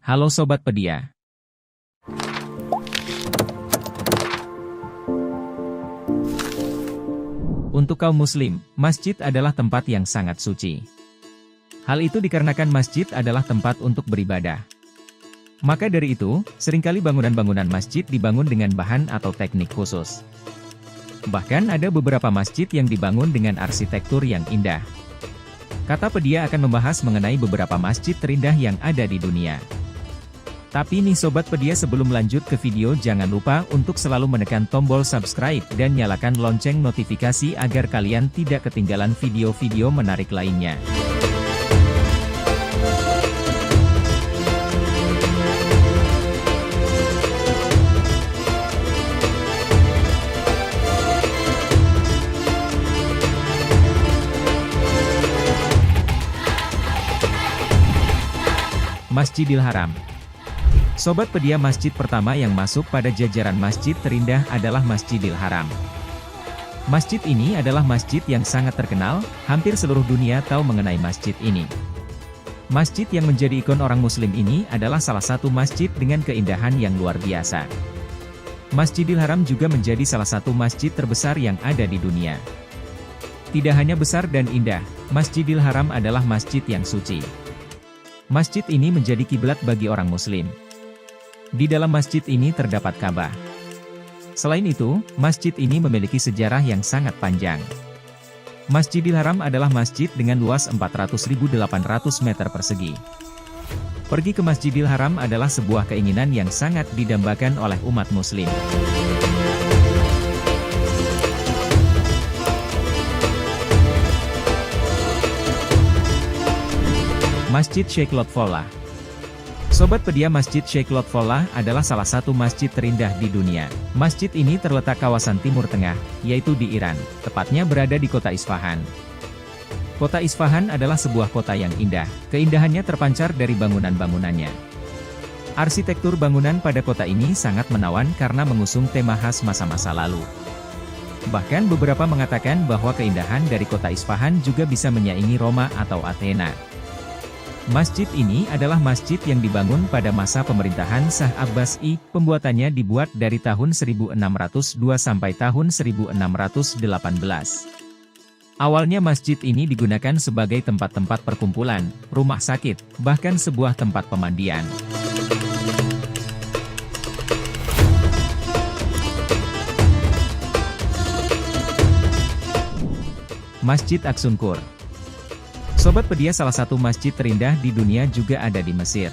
Halo Sobat Pedia. Untuk kaum muslim, masjid adalah tempat yang sangat suci. Hal itu dikarenakan masjid adalah tempat untuk beribadah. Maka dari itu, seringkali bangunan-bangunan masjid dibangun dengan bahan atau teknik khusus. Bahkan ada beberapa masjid yang dibangun dengan arsitektur yang indah. Kata Pedia akan membahas mengenai beberapa masjid terindah yang ada di dunia. Tapi nih Sobat Pedia, sebelum lanjut ke video, jangan lupa untuk selalu menekan tombol subscribe dan nyalakan lonceng notifikasi agar kalian tidak ketinggalan video-video menarik lainnya. Masjidil Haram. Sobat Pedia, masjid pertama yang masuk pada jajaran masjid terindah adalah Masjidil Haram. Masjid ini adalah masjid yang sangat terkenal, hampir seluruh dunia tahu mengenai masjid ini. Masjid yang menjadi ikon orang muslim ini adalah salah satu masjid dengan keindahan yang luar biasa. Masjidil Haram juga menjadi salah satu masjid terbesar yang ada di dunia. Tidak hanya besar dan indah, Masjidil Haram adalah masjid yang suci. Masjid ini menjadi kiblat bagi orang muslim. Di dalam masjid ini terdapat Ka'bah. Selain itu, masjid ini memiliki sejarah yang sangat panjang. Masjidil Haram adalah masjid dengan luas 400.800 meter persegi. Pergi ke Masjidil Haram adalah sebuah keinginan yang sangat didambakan oleh umat muslim. Masjid Sheikh Lotfullah. Sobat Pedia, Masjid Sheikh Lotfullah adalah salah satu masjid terindah di dunia. Masjid ini terletak kawasan Timur Tengah, yaitu di Iran, tepatnya berada di kota Isfahan. Kota Isfahan adalah sebuah kota yang indah, keindahannya terpancar dari bangunan-bangunannya. Arsitektur bangunan pada kota ini sangat menawan karena mengusung tema khas masa-masa lalu. Bahkan beberapa mengatakan bahwa keindahan dari kota Isfahan juga bisa menyaingi Roma atau Athena. Masjid ini adalah masjid yang dibangun pada masa pemerintahan Shah Abbas I. Pembuatannya dibuat dari tahun 1602 sampai tahun 1618. Awalnya masjid ini digunakan sebagai tempat-tempat perkumpulan, rumah sakit, bahkan sebuah tempat pemandian. Masjid Aqsunqur. Sobat Pedia, salah satu masjid terindah di dunia juga ada di Mesir.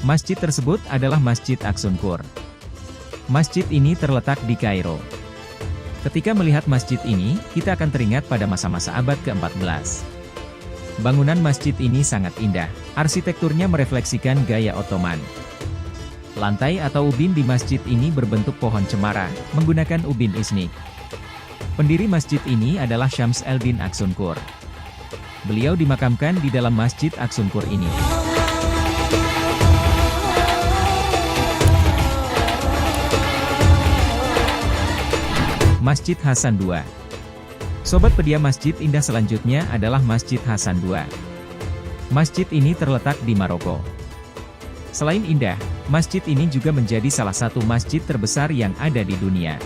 Masjid tersebut adalah Masjid Aqsunqur. Masjid ini terletak di Kairo. Ketika melihat masjid ini, kita akan teringat pada masa-masa abad ke-14. Bangunan masjid ini sangat indah, arsitekturnya merefleksikan gaya Ottoman. Lantai atau ubin di masjid ini berbentuk pohon cemara, menggunakan ubin isnik. Pendiri masjid ini adalah Syams el-Din Aqsunqur. Beliau dimakamkan di dalam Masjid Aqsunqur ini. Masjid Hasan II. Sobat Pedia, masjid indah selanjutnya adalah Masjid Hasan II. Masjid ini terletak di Maroko. Selain indah, masjid ini juga menjadi salah satu masjid terbesar yang ada di dunia.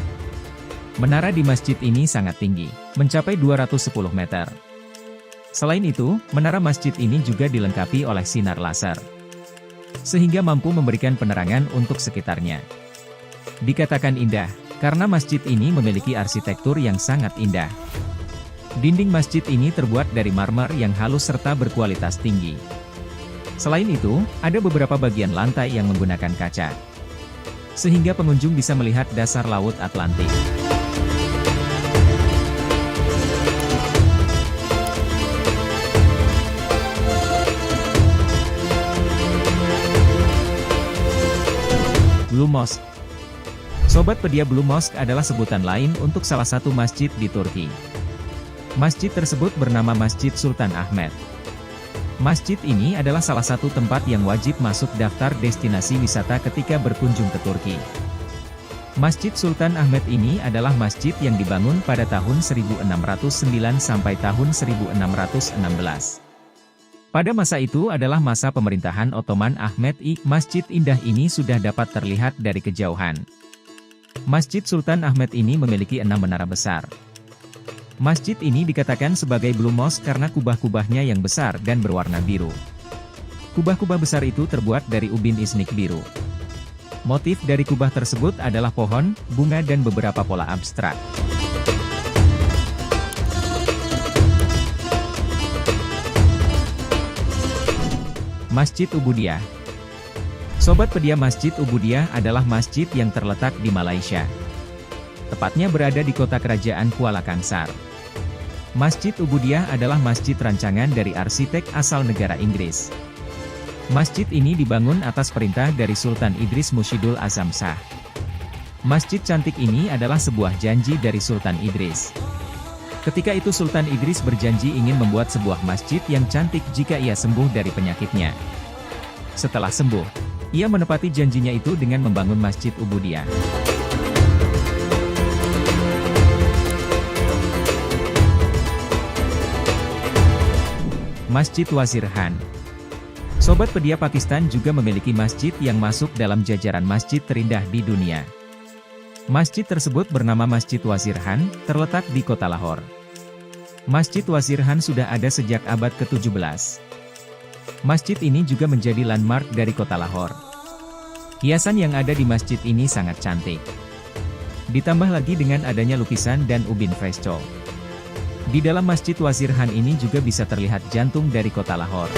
Menara di masjid ini sangat tinggi, mencapai 210 meter. Selain itu, menara masjid ini juga dilengkapi oleh sinar laser, sehingga mampu memberikan penerangan untuk sekitarnya. Dikatakan indah, karena masjid ini memiliki arsitektur yang sangat indah. Dinding masjid ini terbuat dari marmer yang halus serta berkualitas tinggi. Selain itu, ada beberapa bagian lantai yang menggunakan kaca, sehingga pengunjung bisa melihat dasar Laut Atlantik. Blue Mosque. Sobat Pedia, Blue Mosque adalah sebutan lain untuk salah satu masjid di Turki. Masjid tersebut bernama Masjid Sultan Ahmet. Masjid ini adalah salah satu tempat yang wajib masuk daftar destinasi wisata ketika berkunjung ke Turki. Masjid Sultan Ahmet ini adalah masjid yang dibangun pada tahun 1609 sampai tahun 1616. Pada masa itu adalah masa pemerintahan Ottoman Ahmet I. Masjid indah ini sudah dapat terlihat dari kejauhan. Masjid Sultan Ahmet ini memiliki 6 menara besar. Masjid ini dikatakan sebagai Blue Mosque karena kubah-kubahnya yang besar dan berwarna biru. Kubah-kubah besar itu terbuat dari ubin isnik biru. Motif dari kubah tersebut adalah pohon, bunga dan beberapa pola abstrak. Masjid Ubudiyah. Sobat Pedia, Masjid Ubudiyah adalah masjid yang terletak di Malaysia. Tepatnya berada di kota kerajaan Kuala Kangsar. Masjid Ubudiyah adalah masjid rancangan dari arsitek asal negara Inggris. Masjid ini dibangun atas perintah dari Sultan Idris Mushidul Azam Shah. Masjid cantik ini adalah sebuah janji dari Sultan Idris. Ketika itu Sultan Idris berjanji ingin membuat sebuah masjid yang cantik jika ia sembuh dari penyakitnya. Setelah sembuh, ia menepati janjinya itu dengan membangun Masjid Ubudiyah. Masjid Wazir Khan. Sobat Pedia, Pakistan juga memiliki masjid yang masuk dalam jajaran masjid terindah di dunia. Masjid tersebut bernama Masjid Wazir Khan, terletak di kota Lahore. Masjid Wazir Khan sudah ada sejak abad ke-17. Masjid ini juga menjadi landmark dari kota Lahore. Hiasan yang ada di masjid ini sangat cantik. Ditambah lagi dengan adanya lukisan dan ubin fresco. Di dalam Masjid Wazir Khan ini juga bisa terlihat jantung dari kota Lahore.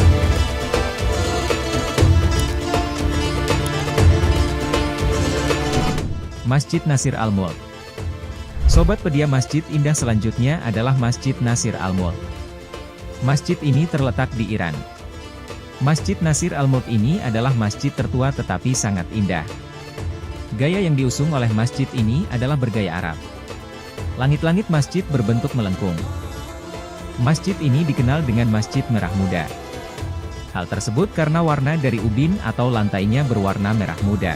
Masjid Nasir Al-Mulk. Sobat Pedia, masjid indah selanjutnya adalah Masjid Nasir Al-Mulk. Masjid ini terletak di Iran. Masjid Nasir Al-Mulk ini adalah masjid tertua tetapi sangat indah. Gaya yang diusung oleh masjid ini adalah bergaya Arab. Langit-langit masjid berbentuk melengkung. Masjid ini dikenal dengan Masjid Merah Muda. Hal tersebut karena warna dari ubin atau lantainya berwarna merah muda.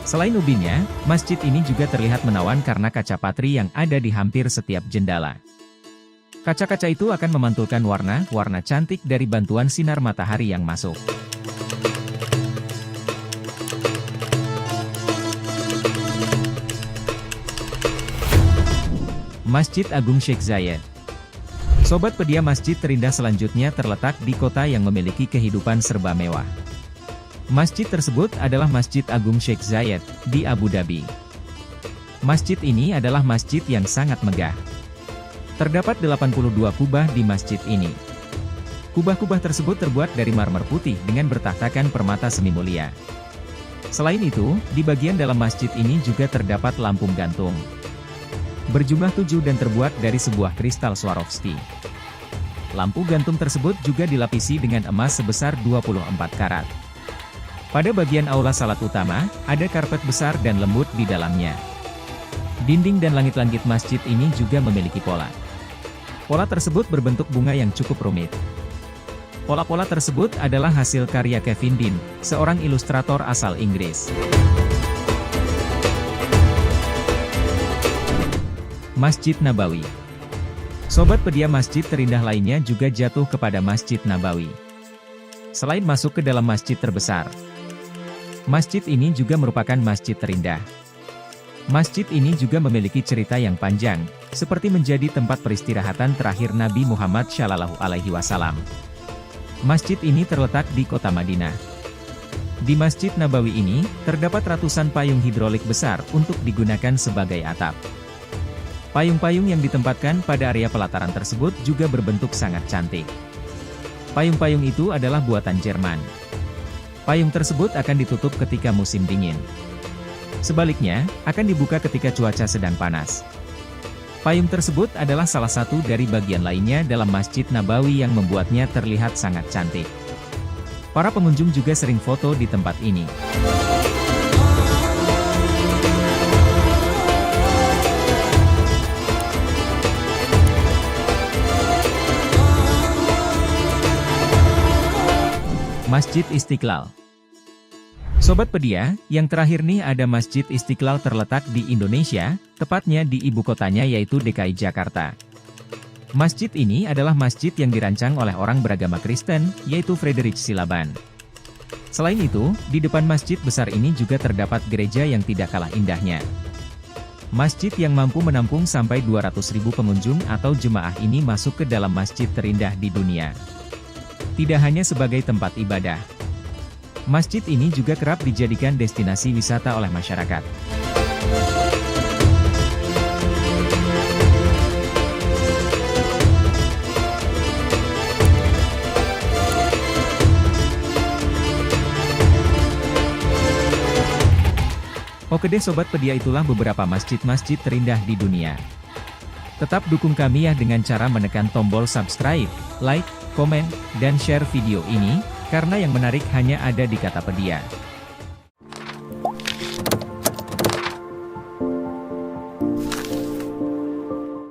Selain ubinnya, masjid ini juga terlihat menawan karena kaca patri yang ada di hampir setiap jendela. Kaca-kaca itu akan memantulkan warna cantik dari bantuan sinar matahari yang masuk. Masjid Agung Sheikh Zayed. Sobat Pedia, masjid terindah selanjutnya terletak di kota yang memiliki kehidupan serba mewah. Masjid tersebut adalah Masjid Agung Sheikh Zayed, di Abu Dhabi. Masjid ini adalah masjid yang sangat megah. Terdapat 82 kubah di masjid ini. Kubah-kubah tersebut terbuat dari marmer putih dengan bertahtakan permata semi mulia. Selain itu, di bagian dalam masjid ini juga terdapat lampu gantung. Berjumlah 7 dan terbuat dari sebuah kristal Swarovski. Lampu gantung tersebut juga dilapisi dengan emas sebesar 24 karat. Pada bagian aula salat utama, ada karpet besar dan lembut di dalamnya. Dinding dan langit-langit masjid ini juga memiliki pola. Pola tersebut berbentuk bunga yang cukup rumit. Pola-pola tersebut adalah hasil karya Kevin Dean, seorang ilustrator asal Inggris. Masjid Nabawi. Sobat Pedia, masjid terindah lainnya juga jatuh kepada Masjid Nabawi. Selain masuk ke dalam masjid terbesar, masjid ini juga merupakan masjid terindah. Masjid ini juga memiliki cerita yang panjang, seperti menjadi tempat peristirahatan terakhir Nabi Muhammad SAW. Masjid ini terletak di kota Madinah. Di Masjid Nabawi ini, terdapat ratusan payung hidrolik besar untuk digunakan sebagai atap. Payung-payung yang ditempatkan pada area pelataran tersebut juga berbentuk sangat cantik. Payung-payung itu adalah buatan Jerman. Payung tersebut akan ditutup ketika musim dingin. Sebaliknya, akan dibuka ketika cuaca sedang panas. Payung tersebut adalah salah satu dari bagian lainnya dalam Masjid Nabawi yang membuatnya terlihat sangat cantik. Para pengunjung juga sering foto di tempat ini. Masjid Istiqlal. Sobat Pedia, yang terakhir nih ada Masjid Istiqlal terletak di Indonesia, tepatnya di ibu kotanya yaitu DKI Jakarta. Masjid ini adalah masjid yang dirancang oleh orang beragama Kristen, yaitu Friedrich Silaban. Selain itu, di depan masjid besar ini juga terdapat gereja yang tidak kalah indahnya. Masjid yang mampu menampung sampai 200.000 pengunjung atau jemaah ini masuk ke dalam masjid terindah di dunia. Tidak hanya sebagai tempat ibadah, masjid ini juga kerap dijadikan destinasi wisata oleh masyarakat. Oke deh Sobat Pedia, itulah beberapa masjid-masjid terindah di dunia. Tetap dukung kami ya dengan cara menekan tombol subscribe, like, komen, dan share video ini, karena yang menarik hanya ada di Kata Pedia.